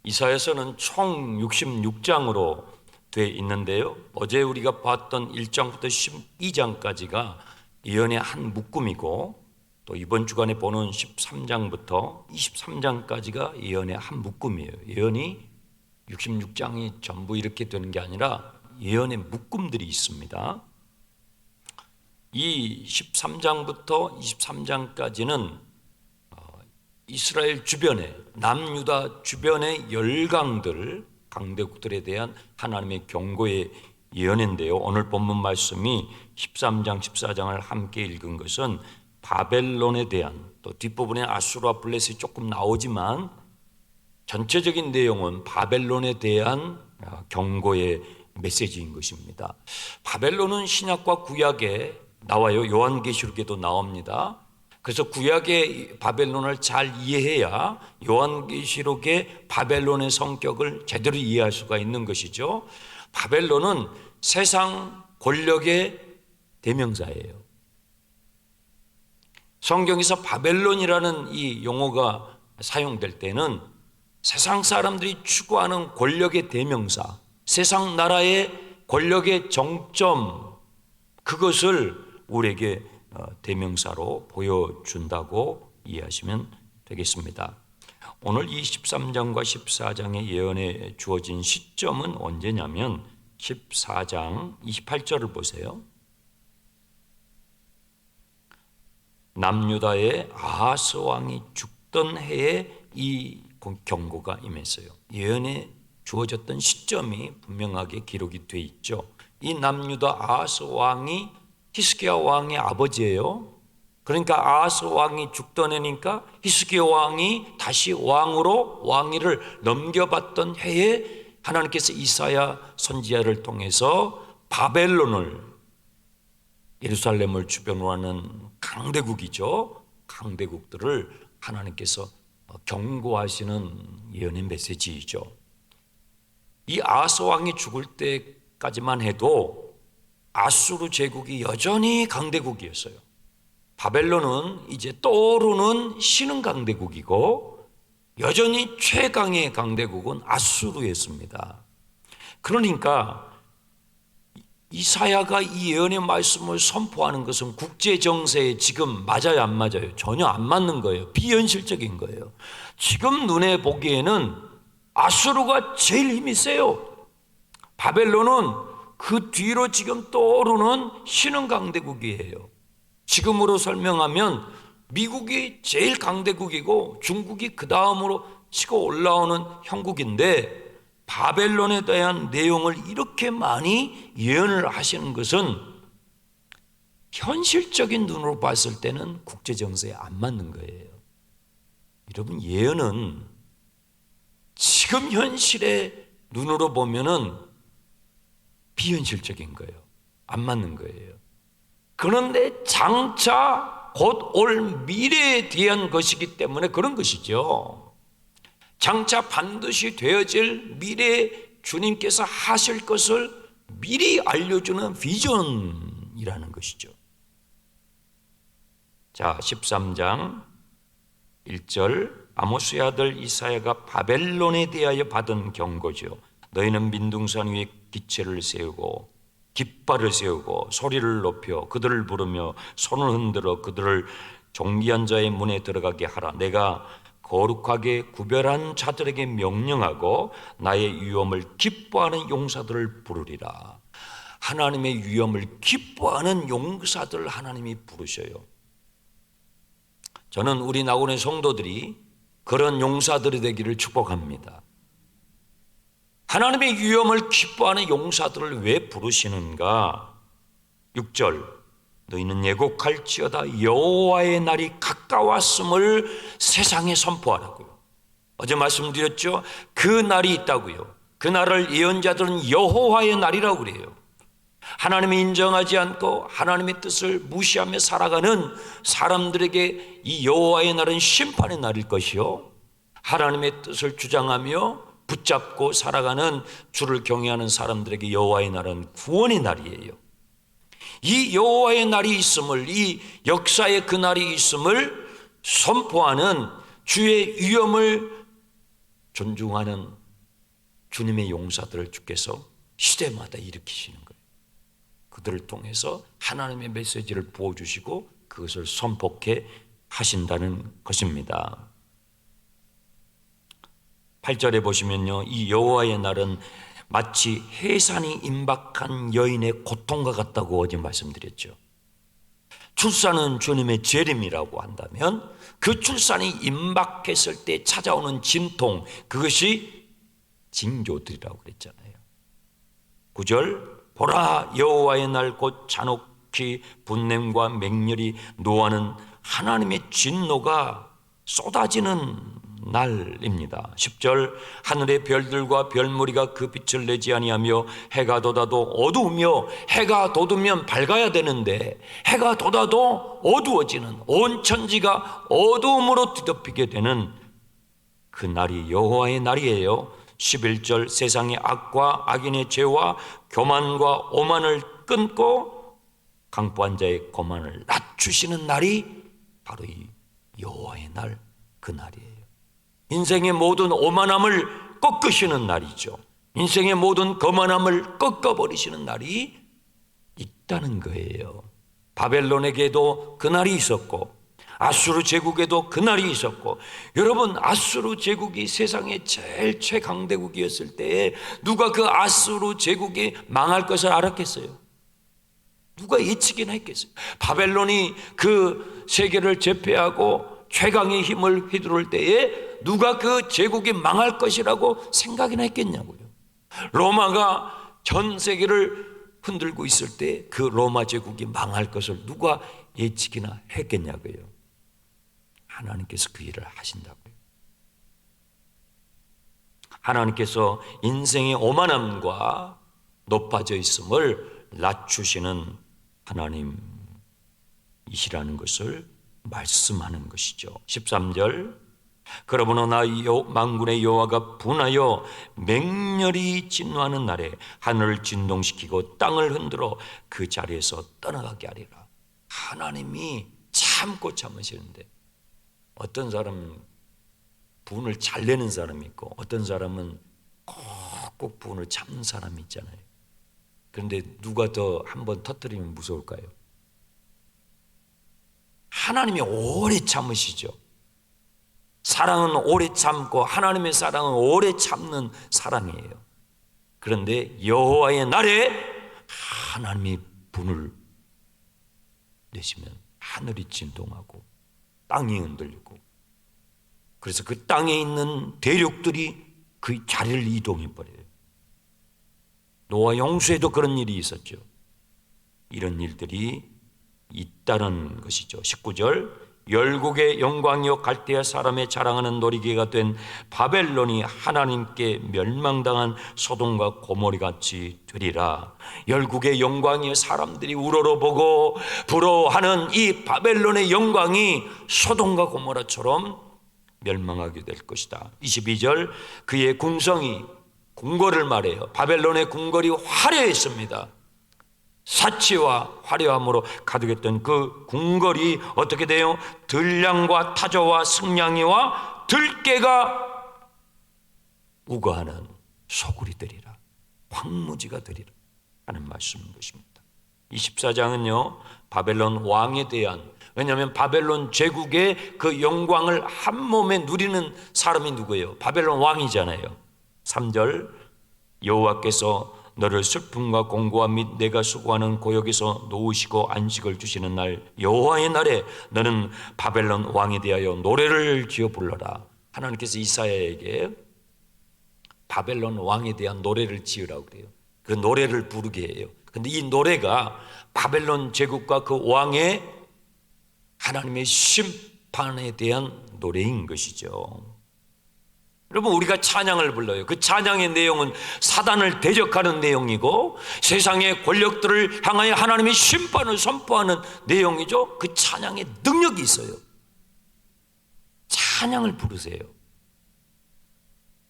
이사야서는 총 66장으로 되어 있는데요. 어제 우리가 봤던 1장부터 12장까지가 예언의 한 묶음이고, 또 이번 주간에 보는 13장부터 23장까지가 예언의 한 묶음이에요. 예언이 66장이 전부 이렇게 되는 게 아니라 예언의 묶음들이 있습니다. 이 13장부터 23장까지는 이스라엘 주변에, 남유다 주변의 열강들, 강대국들에 대한 하나님의 경고의 예언인데요. 오늘 본문 말씀이 13장, 14장을 함께 읽은 것은 바벨론에 대한, 또 뒷부분에 아수르와 블레셋이 조금 나오지만 전체적인 내용은 바벨론에 대한 경고의 메시지인 것입니다. 바벨론은 신약과 구약에 나와요. 요한계시록에도 나옵니다. 그래서 구약의 바벨론을 잘 이해해야 요한계시록의 바벨론의 성격을 제대로 이해할 수가 있는 것이죠. 바벨론은 세상 권력의 대명사예요. 성경에서 바벨론이라는 이 용어가 사용될 때는 세상 사람들이 추구하는 권력의 대명사, 세상 나라의 권력의 정점, 그것을 우리에게 대명사로 보여준다고 이해하시면 되겠습니다. 오늘 이 13장과 14장의 예언에 주어진 시점은 언제냐면 14장 28절을 보세요. 남유다의 아하스 왕이 죽던 해에 이 경고가 임했어요. 예언에 주어졌던 시점이 분명하게 기록이 돼 있죠. 이 남유다 아하스 왕이 히스기야 왕의 아버지예요. 그러니까 아하스 왕이 죽던 해니까 히스기야 왕이 다시 왕으로 왕위를 넘겨받던 해에 하나님께서 이사야 선지자를 통해서 바벨론을, 예루살렘을 주변으로 하는 강대국이죠. 강대국들을 하나님께서 경고하시는 예언의 메시지이죠. 이 아하스 왕이 죽을 때까지만 해도 아수르 제국이 여전히 강대국이었어요. 바벨론은 이제 떠오르는 신흥 강대국이고 여전히 최강의 강대국은 아수르였습니다. 그러니까 이사야가 이 예언의 말씀을 선포하는 것은 국제 정세에 지금 맞아요, 안 맞아요? 전혀 안 맞는 거예요. 비현실적인 거예요. 지금 눈에 보기에는 아수르가 제일 힘이 세요. 바벨론은 그 뒤로 지금 떠오르는 신흥 강대국이에요. 지금으로 설명하면 미국이 제일 강대국이고 중국이 그 다음으로 치고 올라오는 형국인데, 바벨론에 대한 내용을 이렇게 많이 예언을 하시는 것은 현실적인 눈으로 봤을 때는 국제정세에 안 맞는 거예요. 여러분, 예언은 지금 현실의 눈으로 보면은 비현실적인 거예요. 안 맞는 거예요. 그런데 장차 곧 올 미래에 대한 것이기 때문에 그런 것이죠. 장차 반드시 되어질 미래에 주님께서 하실 것을 미리 알려주는 비전이라는 것이죠. 자, 13장 1절, 아모스의 아들 이사야가 바벨론에 대하여 받은 경고죠. 너희는 민둥산 위에 기체를 세우고 깃발을 세우고 소리를 높여 그들을 부르며 손을 흔들어 그들을 존귀한 자의 문에 들어가게 하라. 내가 거룩하게 구별한 자들에게 명령하고 나의 위엄을 기뻐하는 용사들을 부르리라. 하나님의 위엄을 기뻐하는 용사들을 하나님이 부르셔요. 저는 우리 낙원의 성도들이 그런 용사들이 되기를 축복합니다. 하나님의 위엄을 기뻐하는 용사들을 왜 부르시는가? 6절, 너희는 예곡할지어다 여호와의 날이 가까웠음을 세상에 선포하라고요. 어제 말씀드렸죠? 그 날이 있다고요. 그 날을 예언자들은 여호와의 날이라고 그래요. 하나님이 인정하지 않고 하나님의 뜻을 무시하며 살아가는 사람들에게 이 여호와의 날은 심판의 날일 것이요, 하나님의 뜻을 주장하며 붙잡고 살아가는 주를 경외하는 사람들에게 여호와의 날은 구원의 날이에요. 이 여호와의 날이 있음을, 이 역사의 그 날이 있음을 선포하는, 주의 위엄을 존중하는 주님의 용사들을 주께서 시대마다 일으키시는 거예요. 그들을 통해서 하나님의 메시지를 부어주시고 그것을 선포해 하신다는 것입니다. 8절에 보시면요, 이 여호와의 날은 마치 해산이 임박한 여인의 고통과 같다고 어제 말씀드렸죠. 출산은 주님의 재림이라고 한다면 그 출산이 임박했을 때 찾아오는 진통, 그것이 징조들이라고 그랬잖아요. 9절, 보라 여호와의 날 곧 잔혹히 분냄과 맹렬히 노하는 하나님의 진노가 쏟아지는 날입니다. 10절, 하늘의 별들과 별무리가 그 빛을 내지 아니하며 해가 돋아도 어두우며, 해가 돋으면 밝아야 되는데 해가 돋아도 어두워지는, 온 천지가 어두움으로 뒤덮이게 되는 그 날이 여호와의 날이에요. 11절, 세상의 악과 악인의 죄와 교만과 오만을 끊고 강포한 자의 고만을 낮추시는 날이 바로 이 여호와의 날, 그 날이에요. 인생의 모든 오만함을 꺾으시는 날이죠. 인생의 모든 거만함을 꺾어버리시는 날이 있다는 거예요. 바벨론에게도 그날이 있었고 아수르 제국에도 그날이 있었고, 여러분, 아수르 제국이 세상의 제일 최강대국이었을 때에 누가 그 아수르 제국이 망할 것을 알았겠어요? 누가 예측이나 했겠어요? 바벨론이 그 세계를 제패하고 최강의 힘을 휘두를 때에 누가 그 제국이 망할 것이라고 생각이나 했겠냐고요. 로마가 전 세계를 흔들고 있을 때 그 로마 제국이 망할 것을 누가 예측이나 했겠냐고요. 하나님께서 그 일을 하신다고요. 하나님께서 인생의 오만함과 높아져 있음을 낮추시는 하나님이시라는 것을 말씀하는 것이죠. 13절, 그러므로 나 만군의 여호와가 분하여 맹렬히 진노하는 날에 하늘을 진동시키고 땅을 흔들어 그 자리에서 떠나가게 하리라. 하나님이 참고 참으시는데, 어떤 사람은 분을 잘 내는 사람이 있고 어떤 사람은 꼭 분을 참는 사람이 있잖아요. 그런데 누가 더 한번 터뜨리면 무서울까요? 하나님이 오래 참으시죠. 사랑은 오래 참고 하나님의 사랑은 오래 참는 사랑이에요. 그런데 여호와의 날에 하나님이 분을 내시면 하늘이 진동하고 땅이 흔들리고, 그래서 그 땅에 있는 대륙들이 그 자리를 이동해 버려요. 노아 홍수에도 그런 일이 있었죠. 이런 일들이 있다는 것이죠. 19절, 열국의 영광이요 갈대아 사람의 자랑하는 놀이개가 된 바벨론이 하나님께 멸망당한 소돔과 고모리 같이 되리라. 열국의 영광이요, 사람들이 우러러보고 부러워하는 이 바벨론의 영광이 소돔과 고모라처럼 멸망하게 될 것이다. 22절, 그의 궁성이, 궁궐을 말해요. 바벨론의 궁궐이 화려했습니다. 사치와 화려함으로 가득했던 그 궁궐이 어떻게 돼요? 들량과 타조와 승냥이와 들깨가 우거하는 소굴이 되리라, 황무지가 되리라 하는 말씀인 것입니다. 24장은요 바벨론 왕에 대한, 왜냐하면 바벨론 제국의 그 영광을 한 몸에 누리는 사람이 누구예요? 바벨론 왕이잖아요. 3절, 여호와께서 너를 슬픔과 공고와 및 내가 수고하는 고역에서 놓으시고 안식을 주시는 날 여호와의 날에 너는 바벨론 왕에 대하여 노래를 지어 불러라. 하나님께서 이사야에게 바벨론 왕에 대한 노래를 지으라고 그래요. 그 노래를 부르게 해요. 그런데 이 노래가 바벨론 제국과 그 왕의 하나님의 심판에 대한 노래인 것이죠. 여러분, 우리가 찬양을 불러요. 그 찬양의 내용은 사단을 대적하는 내용이고 세상의 권력들을 향하여 하나님의 심판을 선포하는 내용이죠. 그 찬양의 능력이 있어요. 찬양을 부르세요.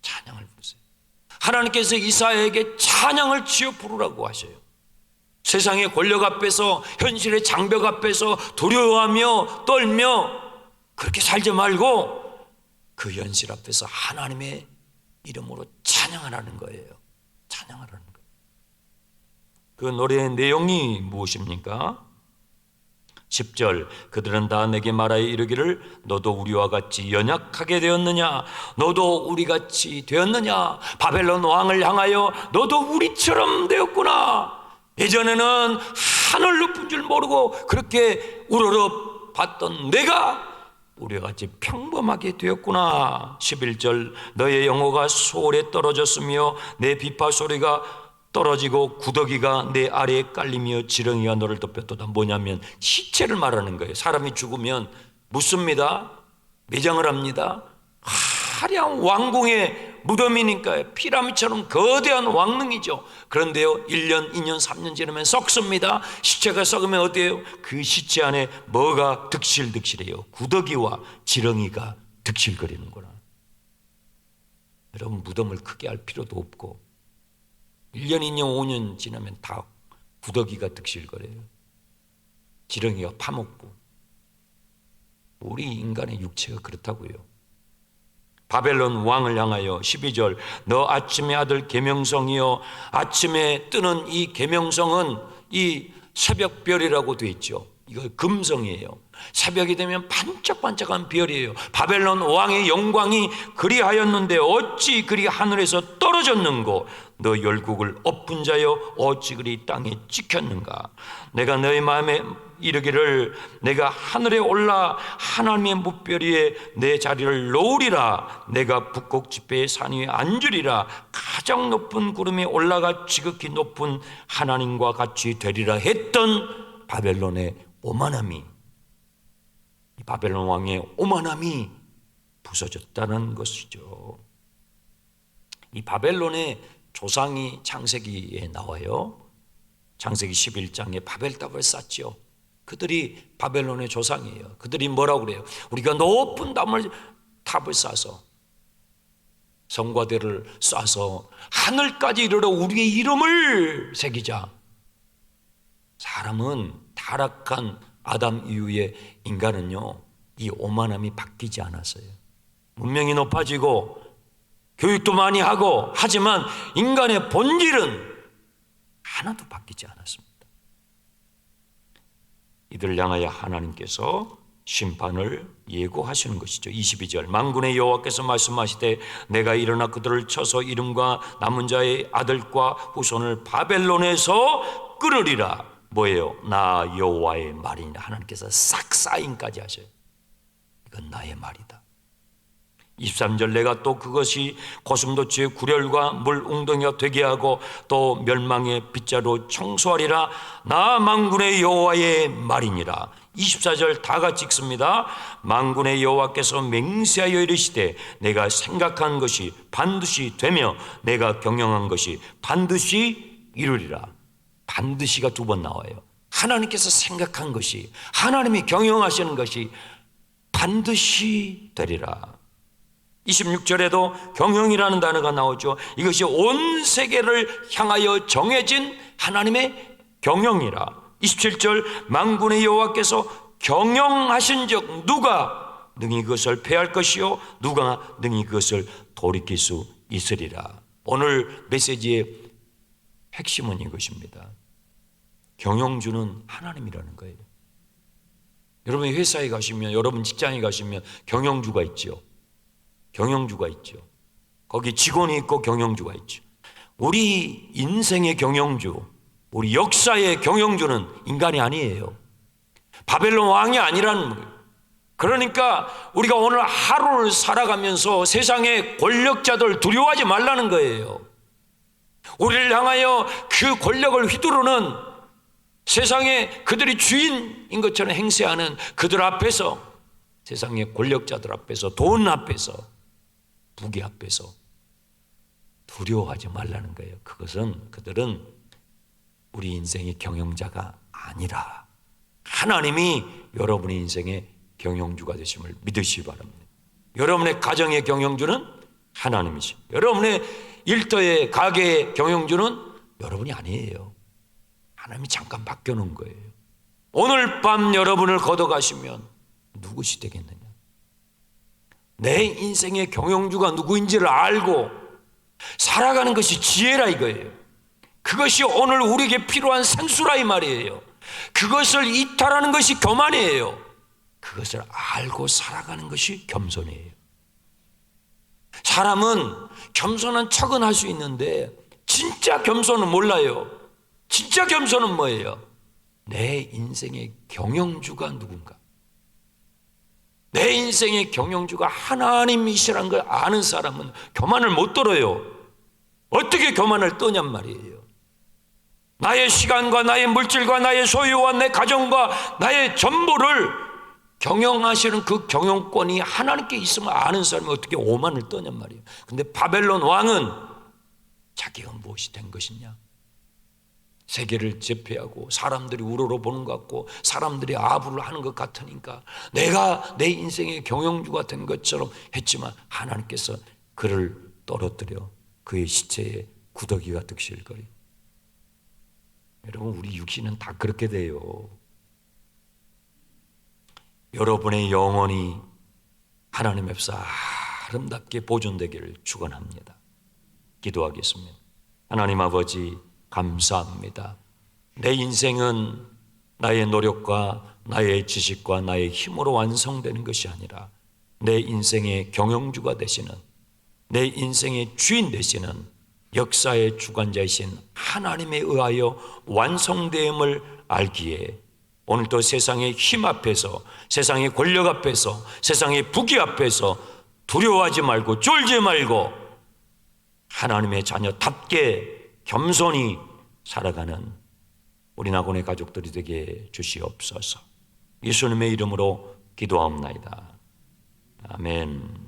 찬양을 부르세요. 하나님께서 이사야에게 찬양을 지어 부르라고 하셔요. 세상의 권력 앞에서, 현실의 장벽 앞에서 두려워하며 떨며 그렇게 살지 말고 그 현실 앞에서 하나님의 이름으로 찬양하라는 거예요. 찬양하라는 거예요. 그 노래의 내용이 무엇입니까? 10절, 그들은 다 내게 말하여 이르기를 너도 우리와 같이 연약하게 되었느냐, 너도 우리같이 되었느냐, 바벨론 왕을 향하여 너도 우리처럼 되었구나. 예전에는 하늘 높은 줄 모르고 그렇게 우러러 봤던 내가 우리와 같이 평범하게 되었구나. 11절, 너의 영혼가 소홀에 떨어졌으며 내 비파 소리가 떨어지고 구더기가 내 아래에 깔리며 지렁이가 너를 덮였도다. 뭐냐면 시체를 말하는 거예요. 사람이 죽으면 묻습니다. 매장을 합니다. 화려한 왕궁의 무덤이니까요. 피라미처럼 거대한 왕릉이죠. 그런데요, 1년, 2년, 3년 지나면 썩습니다. 시체가 썩으면 어때요? 그 시체 안에 뭐가 득실득실해요? 구더기와 지렁이가 득실거리는구나. 여러분, 무덤을 크게 할 필요도 없고 1년, 2년, 5년 지나면 다 구더기가 득실거려요. 지렁이가 파먹고. 우리 인간의 육체가 그렇다고요. 바벨론 왕을 향하여 12절, 너 아침의 아들 계명성이여. 아침에 뜨는 이 계명성은 이 새벽별이라고 되어 있죠. 이거 금성이에요. 새벽이 되면 반짝반짝한 별이에요. 바벨론 왕의 영광이 그리하였는데 어찌 그리 하늘에서 떨어졌는고. 너 열국을 엎은 자여 어찌 그리 땅에 찍혔는가. 내가 너의 마음에 이르기를 내가 하늘에 올라 하나님의 무별 위에 내 자리를 놓으리라. 내가 북곡 지폐의 산 위에 앉으리라. 가장 높은 구름에 올라가 지극히 높은 하나님과 같이 되리라 했던 바벨론의 오만함이, 이 바벨론 왕의 오만함이 부서졌다는 것이죠. 이 바벨론의 조상이 창세기에 나와요. 창세기 11장에 바벨탑을 쌓죠. 그들이 바벨론의 조상이에요. 그들이 뭐라고 그래요? 우리가 높은 탑을 쌓아서, 성과대를 쌓아서 하늘까지 이르러 우리의 이름을 새기자. 사람은 타락한 아담 이후에 인간은요, 이 오만함이 바뀌지 않았어요. 문명이 높아지고 교육도 많이 하고 하지만 인간의 본질은 하나도 바뀌지 않았습니다. 이들을 향하여 하나님께서 심판을 예고하시는 것이죠. 22절, 만군의 여호와께서 말씀하시되 내가 일어나 그들을 쳐서 이름과 남은 자의 아들과 후손을 바벨론에서 끊으리라. 뭐예요? 나 여호와의 말이냐. 하나님께서 싹사인까지 하셔요. 이건 나의 말이다. 23절, 내가 또 그것이 고슴도치의 구렬과 물 웅덩이가 되게 하고 또 멸망의 빗자루 청소하리라. 나 만군의 여호와의 말이니라. 24절 다 같이 읽습니다. 만군의 여호와께서 맹세하여 이르시되 내가 생각한 것이 반드시 되며 내가 경영한 것이 반드시 이루리라. 반드시가 두 번 나와요. 하나님께서 생각한 것이, 하나님이 경영하시는 것이 반드시 되리라. 26절에도 경영이라는 단어가 나오죠. 이것이 온 세계를 향하여 정해진 하나님의 경영이라. 27절, 만군의 여호와께서 경영하신 적 누가 능히 그것을 패할 것이요 누가 능히 그것을 돌이킬 수 있으리라. 오늘 메시지의 핵심은 이것입니다. 경영주는 하나님이라는 거예요. 여러분 회사에 가시면, 여러분 직장에 가시면 경영주가 있죠. 경영주가 있죠. 거기 직원이 있고 경영주가 있죠. 우리 인생의 경영주, 우리 역사의 경영주는 인간이 아니에요. 바벨론 왕이 아니라는 거예요. 그러니까 우리가 오늘 하루를 살아가면서 세상의 권력자들 두려워하지 말라는 거예요. 우리를 향하여 그 권력을 휘두르는, 세상에 그들이 주인인 것처럼 행세하는 그들 앞에서, 세상의 권력자들 앞에서, 돈 앞에서, 부귀 앞에서 두려워하지 말라는 거예요. 그들은 우리 인생의 경영자가 아니라 하나님이 여러분의 인생의 경영주가 되심을 믿으시기 바랍니다. 여러분의 가정의 경영주는 하나님이십니다. 여러분의 일터의 가게의 경영주는 여러분이 아니에요. 하나님이 잠깐 바뀌어놓은 거예요. 오늘 밤 여러분을 걷어가시면 누구시 되겠느냐? 내 인생의 경영주가 누구인지를 알고 살아가는 것이 지혜라 이거예요. 그것이 오늘 우리에게 필요한 생수라 이 말이에요. 그것을 이탈하는 것이 교만이에요. 그것을 알고 살아가는 것이 겸손이에요. 사람은 겸손한 척은 할 수 있는데 진짜 겸손은 몰라요. 진짜 겸손은 뭐예요? 내 인생의 경영주가 누군가? 내 인생의 경영주가 하나님이시라는 걸 아는 사람은 교만을 못 떨어요. 어떻게 교만을 떠냔 말이에요. 나의 시간과 나의 물질과 나의 소유와 내 가정과 나의 전부를 경영하시는 그 경영권이 하나님께 있음을 아는 사람이 어떻게 오만을 떠냔 말이에요. 근데 바벨론 왕은 자기가 무엇이 된 것이냐? 세계를 제패하고 사람들이 우러러 보는 것 같고 사람들이 아부를 하는 것 같으니까 내가 내 인생의 경영주가 된 것처럼 했지만 하나님께서 그를 떨어뜨려 그의 시체에 구더기가 득실거리. 여러분, 우리 육신은 다 그렇게 돼요. 여러분의 영혼이 하나님 앞에서 아름답게 보존되기를 축원합니다. 기도하겠습니다. 하나님 아버지, 감사합니다. 내 인생은 나의 노력과 나의 지식과 나의 힘으로 완성되는 것이 아니라 내 인생의 경영주가 되시는, 내 인생의 주인 되시는 역사의 주관자이신 하나님에 의하여 완성됨을 알기에 오늘도 세상의 힘 앞에서, 세상의 권력 앞에서, 세상의 부귀 앞에서 두려워하지 말고 쫄지 말고 하나님의 자녀답게 겸손히 살아가는 우리 나곤의 가족들이 되게 주시옵소서. 예수님의 이름으로 기도하옵나이다. 아멘.